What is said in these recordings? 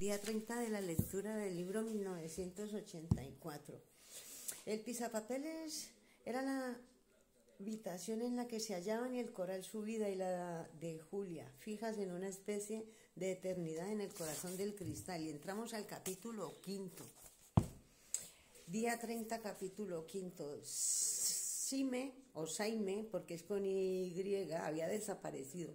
Día 30 de la lectura del libro 1984. El pisapapeles era la habitación en la que se hallaban y el coral su vida y la de Julia, fijas en una especie de eternidad en el corazón del cristal. Y entramos al capítulo quinto. Día 30, capítulo quinto. Sime, o Saime, porque es con Y, había desaparecido.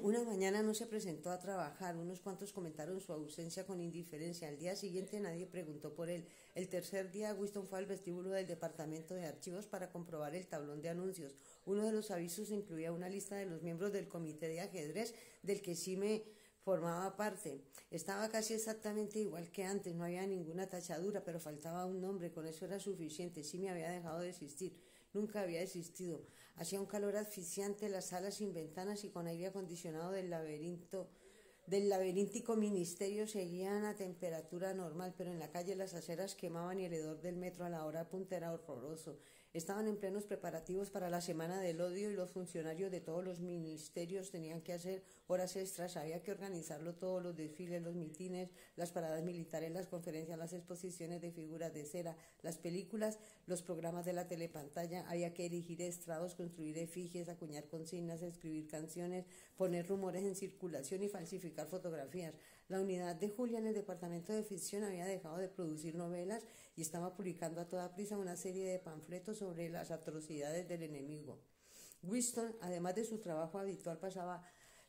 Una mañana no se presentó a trabajar, unos cuantos comentaron su ausencia con indiferencia. Al día siguiente nadie preguntó por él. El tercer día Winston fue al vestíbulo del departamento de archivos para comprobar el tablón de anuncios. Uno de los avisos incluía una lista de los miembros del comité de ajedrez del que Sime formaba parte. Estaba casi exactamente igual que antes, no había ninguna tachadura, pero faltaba un nombre, con eso era suficiente. Sime había dejado de existir. Nunca había existido. Hacía un calor asfixiante, las salas sin ventanas y con aire acondicionado del laberíntico ministerio seguían a temperatura normal, pero en la calle las aceras quemaban y el hedor del metro a la hora punta era horroroso. Estaban en plenos preparativos para la Semana del Odio y los funcionarios de todos los ministerios tenían que hacer horas extras, había que organizarlo todo, los desfiles, los mitines, las paradas militares, las conferencias, las exposiciones de figuras de cera, las películas, los programas de la telepantalla, había que erigir estrados, construir efigies, acuñar consignas, escribir canciones, poner rumores en circulación y falsificar fotografías. La unidad de Julia en el departamento de ficción había dejado de producir novelas y estaba publicando a toda prisa una serie de panfletos sobre las atrocidades del enemigo. Winston, además de su trabajo habitual, pasaba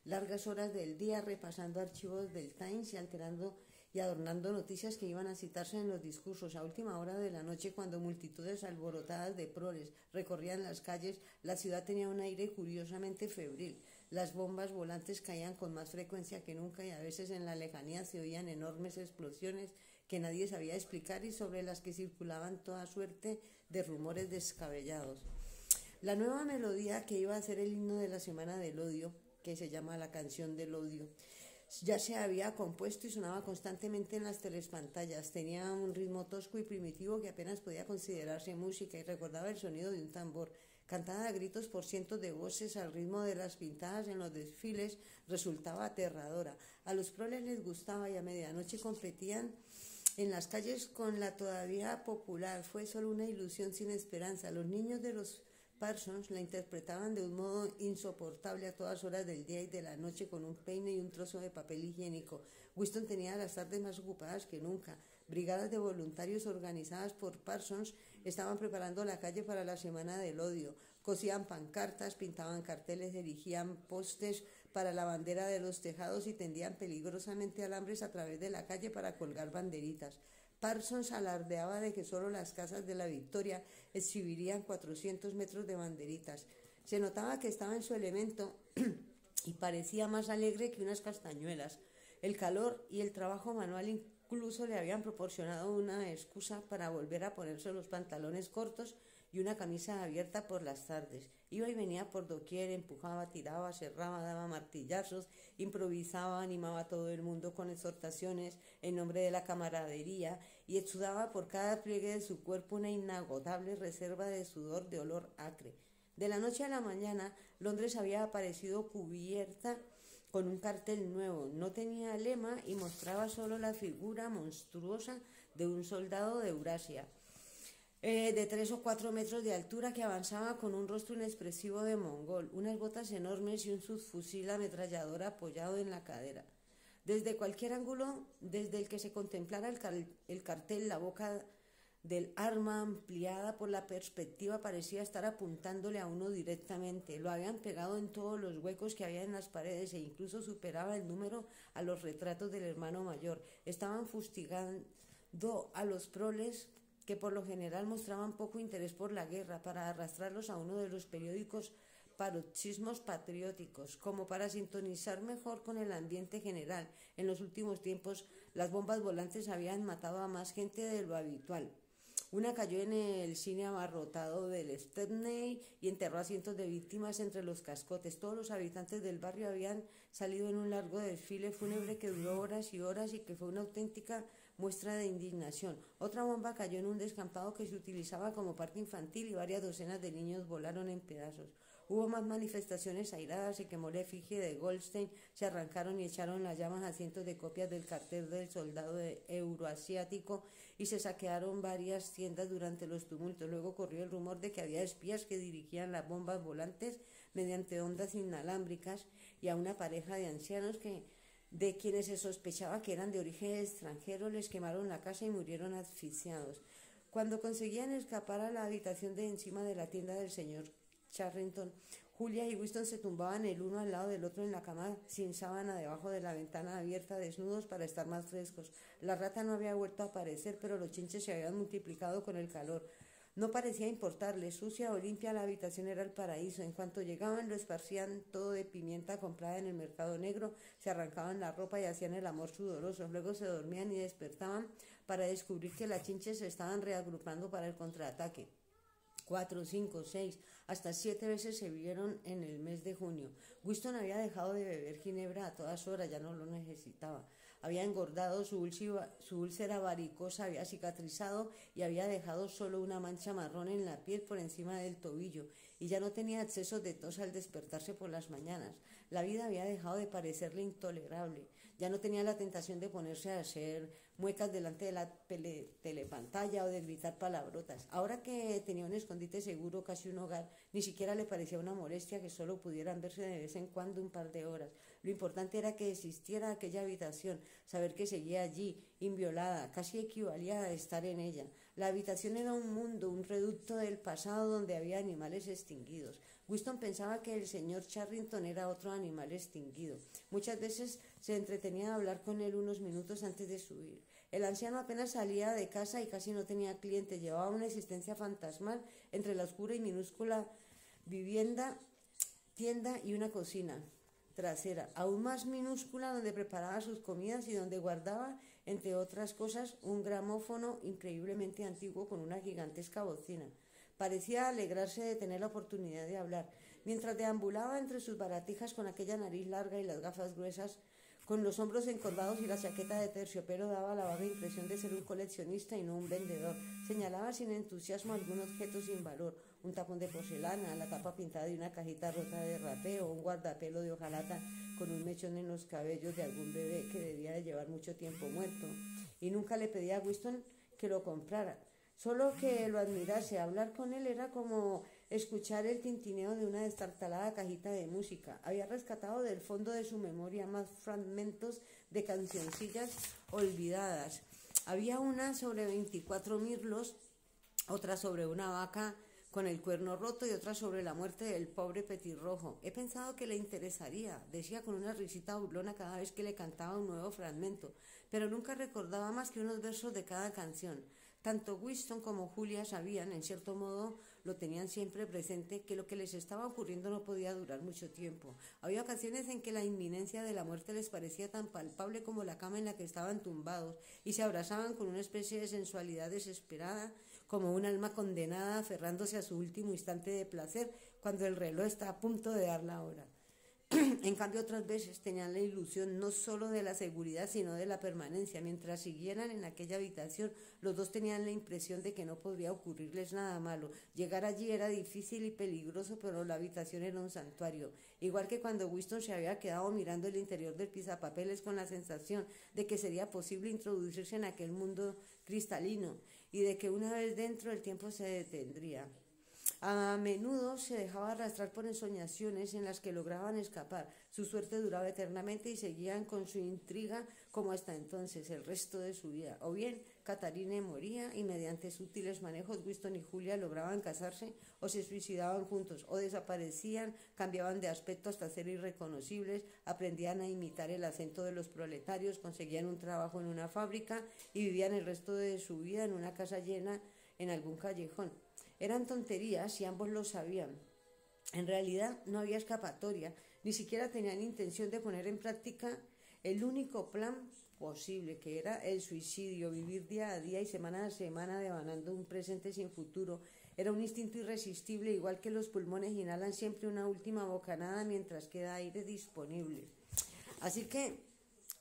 largas horas del día repasando archivos del Times y alterando y adornando noticias que iban a citarse en los discursos. A última hora de la noche, cuando multitudes alborotadas de proles recorrían las calles, la ciudad tenía un aire curiosamente febril. Las bombas volantes caían con más frecuencia que nunca y a veces en la lejanía se oían enormes explosiones que nadie sabía explicar y sobre las que circulaban toda suerte de rumores descabellados. La nueva melodía que iba a ser el himno de la Semana del Odio, que se llama la Canción del Odio, ya se había compuesto y sonaba constantemente en las telepantallas. Tenía un ritmo tosco y primitivo que apenas podía considerarse música y recordaba el sonido de un tambor. Cantada a gritos por cientos de voces al ritmo de las pintadas en los desfiles, resultaba aterradora. A los proles les gustaba y a medianoche competían en las calles con la todavía popular. Fue solo una ilusión sin esperanza. Los niños de los Parsons la interpretaban de un modo insoportable a todas horas del día y de la noche con un peine y un trozo de papel higiénico. Winston tenía las tardes más ocupadas que nunca. Brigadas de voluntarios organizadas por Parsons estaban preparando la calle para la Semana del Odio. Cosían pancartas, pintaban carteles, erigían postes para la bandera de los tejados y tendían peligrosamente alambres a través de la calle para colgar banderitas. Parsons alardeaba de que solo las casas de la Victoria exhibirían 400 metros de banderitas. Se notaba que estaba en su elemento y parecía más alegre que unas castañuelas. El calor y el trabajo manual incluso le habían proporcionado una excusa para volver a ponerse los pantalones cortos y una camisa abierta por las tardes. Iba y venía por doquier, empujaba, tiraba, cerraba, daba martillazos, improvisaba, animaba a todo el mundo con exhortaciones en nombre de la camaradería y exudaba por cada pliegue de su cuerpo una inagotable reserva de sudor de olor acre. De la noche a la mañana, Londres había aparecido cubierta con un cartel nuevo. No tenía lema y mostraba solo la figura monstruosa de un soldado de Eurasia, de 3 o 4 metros de altura, que avanzaba con un rostro inexpresivo de mongol, unas botas enormes y un subfusil ametrallador apoyado en la cadera. Desde cualquier ángulo desde el que se contemplara el cartel, la boca del arma, ampliada por la perspectiva, parecía estar apuntándole a uno directamente. Lo habían pegado en todos los huecos que había en las paredes e incluso superaba el número a los retratos del hermano mayor. Estaban fustigando a los proles, que por lo general mostraban poco interés por la guerra, para arrastrarlos a uno de los periódicos paroxismos patrióticos, como para sintonizar mejor con el ambiente general. En los últimos tiempos, las bombas volantes habían matado a más gente de lo habitual. Una cayó en el cine abarrotado del Stepney y enterró a cientos de víctimas entre los cascotes. Todos los habitantes del barrio habían salido en un largo desfile fúnebre que duró horas y horas y que fue una auténtica muestra de indignación. Otra bomba cayó en un descampado que se utilizaba como parque infantil y varias docenas de niños volaron en pedazos. Hubo más manifestaciones airadas, se quemó la efigie de Goldstein, se arrancaron y echaron las llamas a cientos de copias del cartel del soldado euroasiático y se saquearon varias tiendas durante los tumultos. Luego corrió el rumor de que había espías que dirigían las bombas volantes mediante ondas inalámbricas y a una pareja de ancianos de quienes se sospechaba que eran de origen extranjero les quemaron la casa y murieron asfixiados. Cuando conseguían escapar a la habitación de encima de la tienda del señor Charrington, Julia y Winston se tumbaban el uno al lado del otro en la cama sin sábana debajo de la ventana abierta, desnudos para estar más frescos. La rata no había vuelto a aparecer, pero los chinches se habían multiplicado con el calor. No parecía importarles, sucia o limpia la habitación era el paraíso. En cuanto llegaban lo esparcían todo de pimienta comprada en el mercado negro, se arrancaban la ropa y hacían el amor sudoroso. Luego se dormían y despertaban para descubrir que las chinches se estaban reagrupando para el contraataque. 4, 5, 6, hasta 7 veces se vieron en el mes de junio. Winston había dejado de beber ginebra a todas horas, ya no lo necesitaba. Había engordado, su úlcera varicosa había cicatrizado y había dejado solo una mancha marrón en la piel por encima del tobillo, y ya no tenía accesos de tos al despertarse por las mañanas. La vida había dejado de parecerle intolerable. Ya no tenía la tentación de ponerse a hacer muecas delante de la telepantalla o de gritar palabrotas. Ahora que tenía un escondite seguro, casi un hogar, ni siquiera le parecía una molestia que solo pudieran verse de vez en cuando un par de horas. Lo importante era que existiera aquella habitación, saber que seguía allí, inviolada, casi equivalía a estar en ella. La habitación era un mundo, un reducto del pasado donde había animales extinguidos. Winston pensaba que el señor Charrington era otro animal extinguido. Muchas veces se entretenía a hablar con él unos minutos antes de subir. El anciano apenas salía de casa y casi no tenía clientes. Llevaba una existencia fantasmal entre la oscura y minúscula vivienda, tienda y una cocina trasera, aún más minúscula, donde preparaba sus comidas y donde guardaba, entre otras cosas, un gramófono increíblemente antiguo con una gigantesca bocina. Parecía alegrarse de tener la oportunidad de hablar. Mientras deambulaba entre sus baratijas con aquella nariz larga y las gafas gruesas, con los hombros encorvados y la chaqueta de terciopelo, daba la vaga impresión de ser un coleccionista y no un vendedor. Señalaba sin entusiasmo algún objeto sin valor, un tapón de porcelana, la tapa pintada de una cajita rota de rapeo, un guardapelo de hojalata con un mechón en los cabellos de algún bebé que debía de llevar mucho tiempo muerto. Y nunca le pedía a Winston que lo comprara, solo que lo admirase. Hablar con él era como escuchar el tintineo de una destartalada cajita de música. Había rescatado del fondo de su memoria más fragmentos de cancioncillas olvidadas. Había una sobre 24 mirlos, otra sobre una vaca con el cuerno roto y otra sobre la muerte del pobre petirrojo. He pensado que le interesaría, decía con una risita burlona cada vez que le cantaba un nuevo fragmento, pero nunca recordaba más que unos versos de cada canción. Tanto Winston como Julia sabían, en cierto modo lo tenían siempre presente, que lo que les estaba ocurriendo no podía durar mucho tiempo. Había ocasiones en que la inminencia de la muerte les parecía tan palpable como la cama en la que estaban tumbados, y se abrazaban con una especie de sensualidad desesperada, como un alma condenada aferrándose a su último instante de placer cuando el reloj está a punto de dar la hora. En cambio, otras veces tenían la ilusión no solo de la seguridad, sino de la permanencia. Mientras siguieran en aquella habitación, los dos tenían la impresión de que no podría ocurrirles nada malo. Llegar allí era difícil y peligroso, pero la habitación era un santuario. Igual que cuando Winston se había quedado mirando el interior del pisapapeles con la sensación de que sería posible introducirse en aquel mundo cristalino y de que una vez dentro el tiempo se detendría. A menudo se dejaba arrastrar por ensoñaciones en las que lograban escapar. Su suerte duraba eternamente y seguían con su intriga como hasta entonces, el resto de su vida. O bien Catharine moría y mediante sutiles manejos Winston y Julia lograban casarse, o se suicidaban juntos, o desaparecían, cambiaban de aspecto hasta ser irreconocibles, aprendían a imitar el acento de los proletarios, conseguían un trabajo en una fábrica y vivían el resto de su vida en una casa llena en algún callejón. Eran tonterías y ambos lo sabían. En realidad no había escapatoria, ni siquiera tenían intención de poner en práctica el único plan posible, que era el suicidio. Vivir día a día y semana a semana devanando un presente sin futuro era un instinto irresistible, igual que los pulmones inhalan siempre una última bocanada mientras queda aire disponible. Así que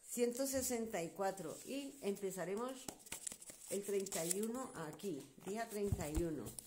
164 y empezaremos el 31 aquí, día 31.